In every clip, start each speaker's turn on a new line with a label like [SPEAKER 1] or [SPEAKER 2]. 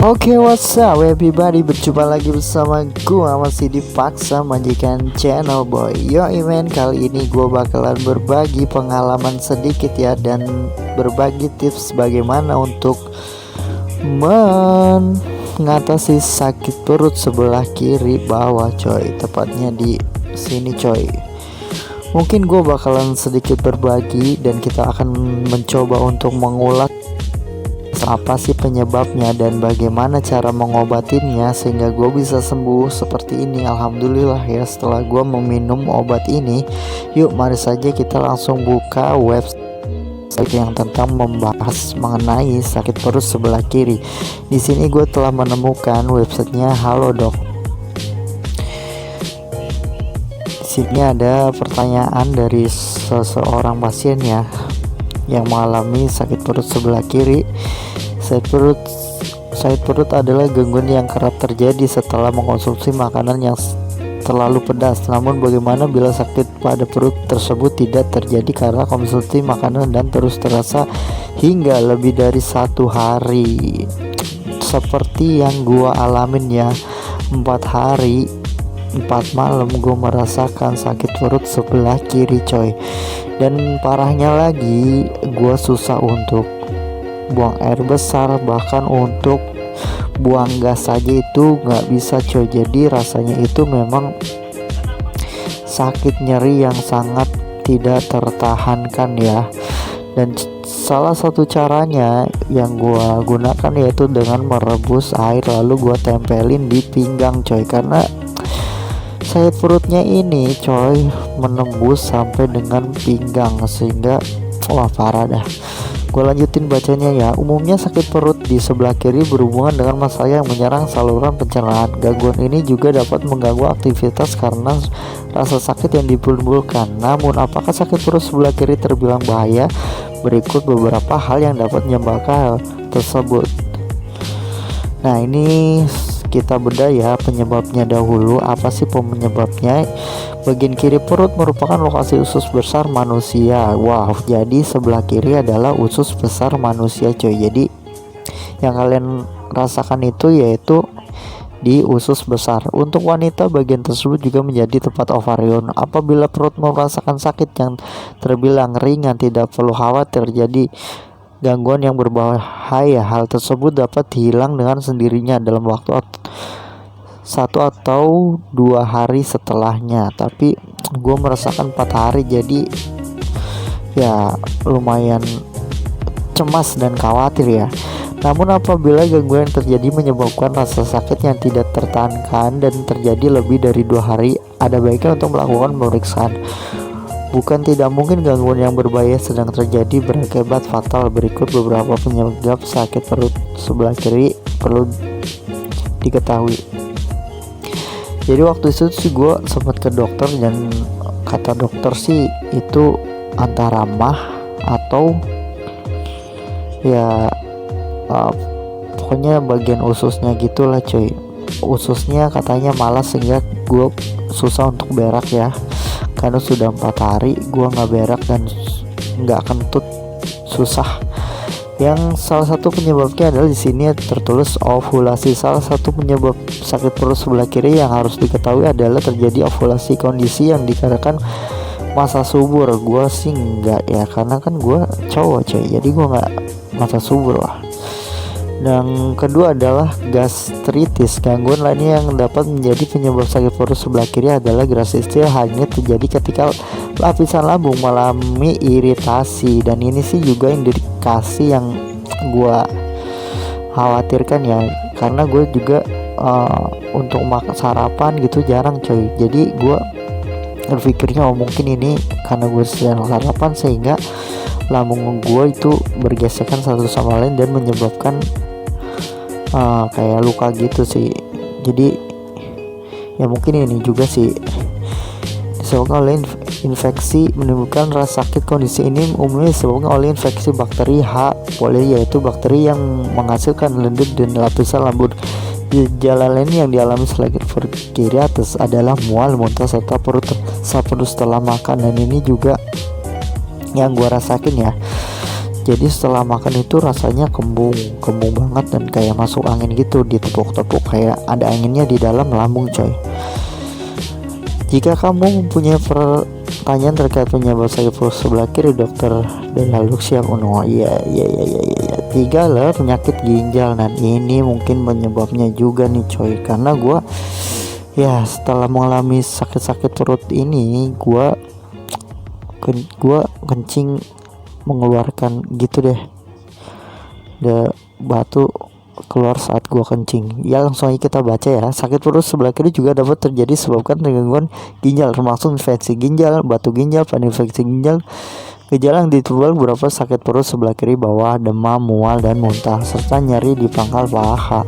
[SPEAKER 1] Oke, what's up everybody, berjumpa lagi bersama gua masih dipaksa majikan channel boy. Yo men, kali ini gua bakalan berbagi pengalaman sedikit ya, dan berbagi tips bagaimana untuk mengatasi sakit perut sebelah kiri bawah coy, tepatnya di sini coy. Mungkin gua bakalan sedikit berbagi dan kita akan mencoba untuk mengulas apa sih penyebabnya dan bagaimana cara mengobatinya sehingga gue bisa sembuh seperti ini. Alhamdulillah ya, setelah gue meminum obat ini. Yuk mari saja kita langsung buka website yang tentang membahas mengenai sakit perut sebelah kiri. Di sini gue telah menemukan websitenya Halodoc. Di sini ada pertanyaan dari seseorang pasien ya, yang mengalami sakit perut sebelah kiri. Sakit perut adalah gangguan yang kerap terjadi setelah mengkonsumsi makanan yang terlalu pedas. Namun bagaimana bila sakit pada perut tersebut tidak terjadi karena konsumsi makanan dan terus terasa hingga lebih dari 1 hari? Seperti yang gua alamin ya, 4 hari 4 malam gue merasakan sakit perut sebelah kiri coy. Dan parahnya lagi, gue susah untuk buang air besar, bahkan untuk buang gas saja itu nggak bisa coy. Jadi rasanya itu memang sakit nyeri yang sangat tidak tertahankan ya. Dan salah satu caranya yang gue gunakan yaitu dengan merebus air lalu gue tempelin di pinggang coy, karena sakit perutnya ini coy menembus sampai dengan pinggang sehingga wah parah dah. Gue lanjutin bacanya ya. Umumnya sakit perut di sebelah kiri berhubungan dengan masalah yang menyerang saluran pencernaan. Gangguan ini juga dapat mengganggu aktivitas karena rasa sakit yang ditimbulkan. Namun apakah sakit perut sebelah kiri terbilang bahaya? Berikut beberapa hal yang dapat menyebabkan hal tersebut. Nah, ini kita bedah ya penyebabnya dahulu. Apa sih penyebabnya? Bagian kiri perut merupakan lokasi usus besar manusia. Wow, jadi sebelah kiri adalah usus besar manusia coy. Jadi yang kalian rasakan itu yaitu di usus besar. Untuk wanita, bagian tersebut juga menjadi tempat ovarium. Apabila perut merasakan sakit yang terbilang ringan, tidak perlu khawatir. Jadi gangguan yang berbahaya. Hal tersebut dapat hilang dengan sendirinya dalam waktu 1 atau 2 hari setelahnya. Tapi gue merasakan 4 hari, jadi ya lumayan cemas dan khawatir ya. Namun apabila gangguan yang terjadi menyebabkan rasa sakit yang tidak tertahankan dan terjadi lebih dari 2 hari, ada baiknya untuk melakukan pemeriksaan. Bukan tidak mungkin gangguan yang berbahaya sedang terjadi berakibat fatal. Berikut beberapa penyebab sakit perut sebelah kiri perlu diketahui. Jadi waktu itu sih gue sempat ke dokter dan kata dokter sih itu antara mah atau ya pokoknya bagian ususnya gitulah coy. Ususnya katanya malas sehingga gue susah untuk berak ya. Karena sudah 4 hari gue nggak berak dan nggak kentut, susah. Yang salah satu penyebabnya adalah di sini tertulis ovulasi. Salah satu penyebab sakit perut sebelah kiri yang harus diketahui adalah terjadi ovulasi, kondisi yang dikarenakan masa subur. Gue sih enggak ya, karena kan gue cowok coy, jadi gue nggak masa subur lah. Dan kedua adalah gastritis. Gangguan lainnya yang dapat menjadi penyebab sakit perut sebelah kiri adalah gastritis. Hal ini terjadi ketika lapisan lambung mengalami iritasi, dan ini sih juga indikasi yang gue khawatirkan ya, karena gue juga untuk makan sarapan gitu jarang coy. Jadi gue berpikirnya mungkin ini karena gue sedang sarapan sehingga lambung gue itu bergesekan satu sama lain dan menyebabkan kayak luka gitu sih. Jadi ya mungkin ini juga sih disebabkan oleh infeksi menimbulkan rasa sakit. Kondisi ini umumnya disebabkan oleh infeksi bakteri H. pylori, yaitu bakteri yang menghasilkan lendir dan lapisan lambung. Gejala lain yang dialami sakit perut kiri atas adalah mual, muntah, serta perut setelah makan, dan ini juga yang gua rasakin ya. Jadi setelah makan itu rasanya kembung banget dan kayak masuk angin gitu, ditepuk-tepuk kayak ada anginnya di dalam lambung coy. Jika kamu mempunyai pertanyaan terkait penyebab sakit perut sebelah kiri, dokter Delaluk siap. Iya. 3 lah, penyakit ginjal. Dan ini mungkin penyebabnya juga nih coy, karena gue ya setelah mengalami sakit-sakit perut ini, gue kencing mengeluarkan gitu deh, batu keluar saat gua kencing. Ya langsung aja kita baca ya. Sakit perut sebelah kiri juga dapat terjadi disebabkan gangguan ginjal, termasuk infeksi ginjal, batu ginjal, infeksi ginjal. Gejala yang ditimbulkan beberapa sakit perut sebelah kiri bawah, demam, mual, dan muntah, serta nyeri di pangkal paha.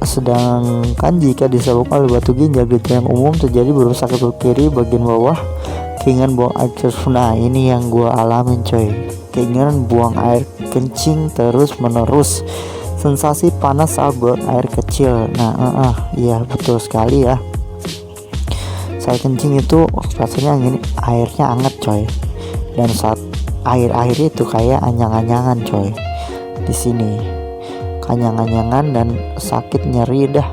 [SPEAKER 1] Sedangkan jika disebabkan oleh batu ginjal, gejala yang umum terjadi berupa sakit perut kiri bagian bawah, keinginan buang air kecil. Nah ini yang gue alamin coy, keinginan buang air kencing terus menerus, sensasi panas saat buang air kecil. Iya betul sekali ya, saat kencing itu rasanya airnya hangat coy, dan saat air itu kayak anyang-anyangan coy. Di sini anyang-anyangan dan sakit, nyeri dah,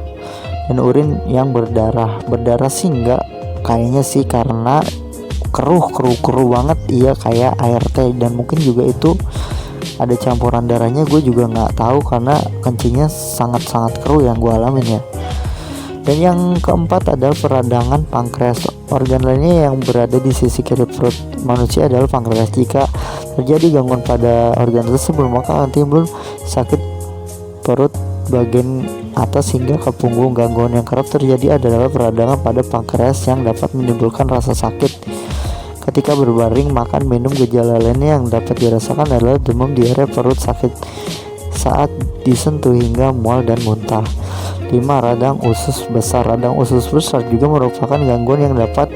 [SPEAKER 1] dan urin yang berdarah sih enggak, kayaknya sih karena keruh banget, iya kayak air teh, dan mungkin juga itu ada campuran darahnya, gue juga nggak tahu karena kencingnya sangat keruh yang gue alamin ya. Dan yang keempat adalah peradangan pankreas. Organ lainnya yang berada di sisi kiri perut manusia adalah pankreas. Jika terjadi gangguan pada organ tersebut, maka akan timbul sakit perut bagian atas hingga ke punggung. Gangguan yang kerap terjadi adalah peradangan pada pankreas yang dapat menimbulkan rasa sakit ketika berbaring makan, minum. Gejala lainnya yang dapat dirasakan adalah demam, diare, perut sakit saat disentuh hingga mual dan muntah. 5. Radang usus besar. Radang usus besar juga merupakan gangguan yang dapat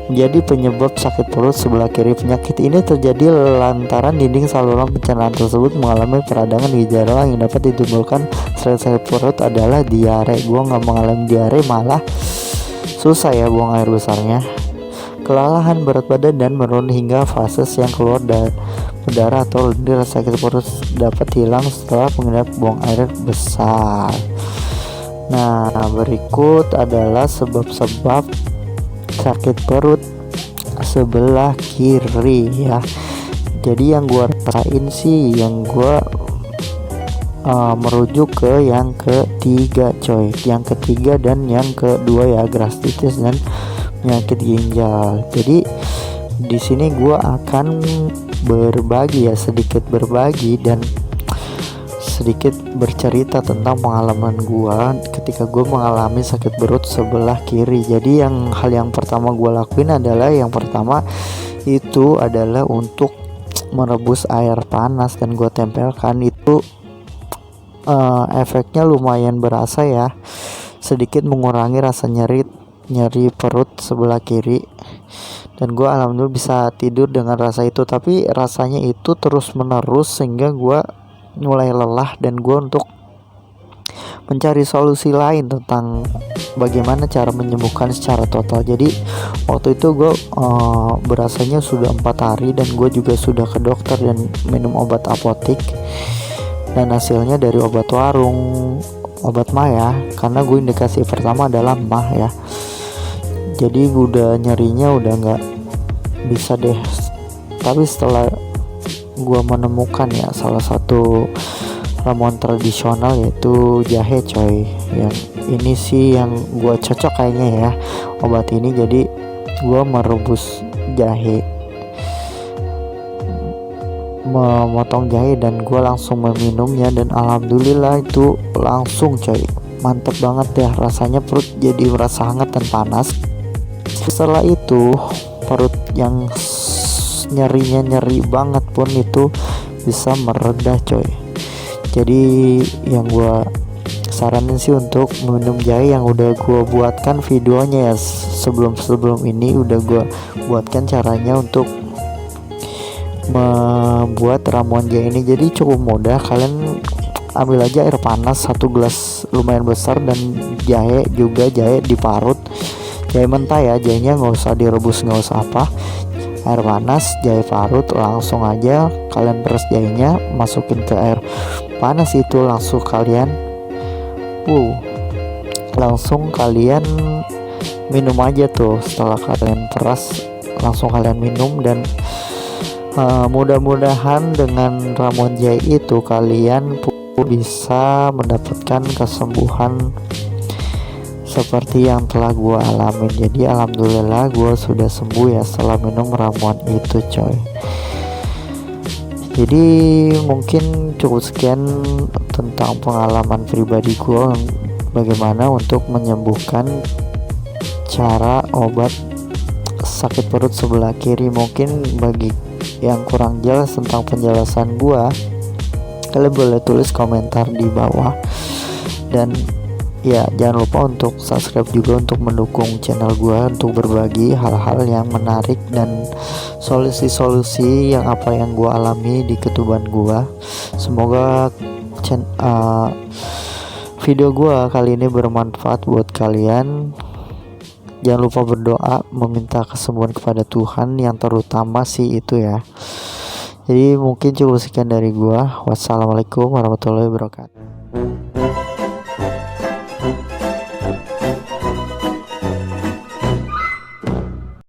[SPEAKER 1] menjadi penyebab sakit perut sebelah kiri. Penyakit ini terjadi lantaran dinding saluran pencernaan tersebut mengalami peradangan. Gejala yang dapat ditimbulkan selain sakit perut adalah diare. Gua nggak mengalami diare, malah susah ya buang air besarnya. Kelelahan, berat badan, dan menurun hingga fases yang keluar berdarah atau lendir. Sakit perut dapat hilang setelah menghindar buang air besar. Nah, berikut adalah sebab-sebab sakit perut sebelah kiri ya. Jadi yang gue rasain sih, yang gue merujuk ke yang ketiga coy, yang ketiga dan yang kedua ya, gastritis dan penyakit ginjal. Jadi di sini gue akan berbagi ya, sedikit berbagi dan sedikit bercerita tentang pengalaman gua ketika gua mengalami sakit perut sebelah kiri. Jadi hal yang pertama gua lakuin adalah, yang pertama itu adalah untuk merebus air panas dan gua tempelkan. Itu efeknya lumayan berasa ya, sedikit mengurangi rasa nyeri perut sebelah kiri, dan gua alhamdulillah bisa tidur dengan rasa itu. Tapi rasanya itu terus menerus sehingga gua mulai lelah, dan gue untuk mencari solusi lain tentang bagaimana cara menyembuhkan secara total. Jadi waktu itu gue berasanya sudah 4 hari, dan gue juga sudah ke dokter dan minum obat apotik, dan hasilnya dari obat warung, obat mah ya, karena gue indikasi pertama adalah mah ya. Jadi udah nyerinya udah nggak bisa deh. Tapi setelah gua menemukan ya salah satu ramuan tradisional, yaitu jahe coy. Yang ini sih yang gua cocok kayaknya ya, obat ini. Jadi gua merebus jahe, memotong jahe, dan gua langsung meminumnya, dan alhamdulillah itu langsung coy, mantep banget ya rasanya. Perut jadi merasa hangat dan panas. Setelah itu perut yang nyeri banget pun itu bisa meredah coy. Jadi yang gue saranin sih untuk minum jahe, yang udah gue buatkan videonya ya sebelum ini, udah gue buatkan caranya untuk membuat ramuan jahe ini. Jadi cukup mudah, kalian ambil aja air panas 1 gelas lumayan besar, dan jahe diparut, jahe mentah ya, jahenya nggak usah direbus, nggak usah apa. air panas, jahe parut, langsung aja kalian peres jahenya, masukin ke air panas itu, langsung kalian minum aja tuh. Setelah kalian peras langsung kalian minum, dan mudah-mudahan dengan ramuan jahe itu kalian pun bisa mendapatkan kesembuhan seperti yang telah gue alamin. Jadi alhamdulillah gue sudah sembuh ya setelah minum ramuan itu, coy. Jadi mungkin cukup sekian tentang pengalaman pribadi gue bagaimana untuk menyembuhkan cara obat sakit perut sebelah kiri. Mungkin bagi yang kurang jelas tentang penjelasan gue, kalian boleh tulis komentar di bawah, dan ya jangan lupa untuk subscribe juga untuk mendukung channel gue untuk berbagi hal-hal yang menarik dan solusi-solusi yang gue alami di ketuban gue. Semoga video gue kali ini bermanfaat buat kalian. Jangan lupa berdoa, meminta kesembuhan kepada Tuhan, yang terutama sih itu ya. Jadi mungkin cukup sekian dari gue. Wassalamualaikum warahmatullahi wabarakatuh.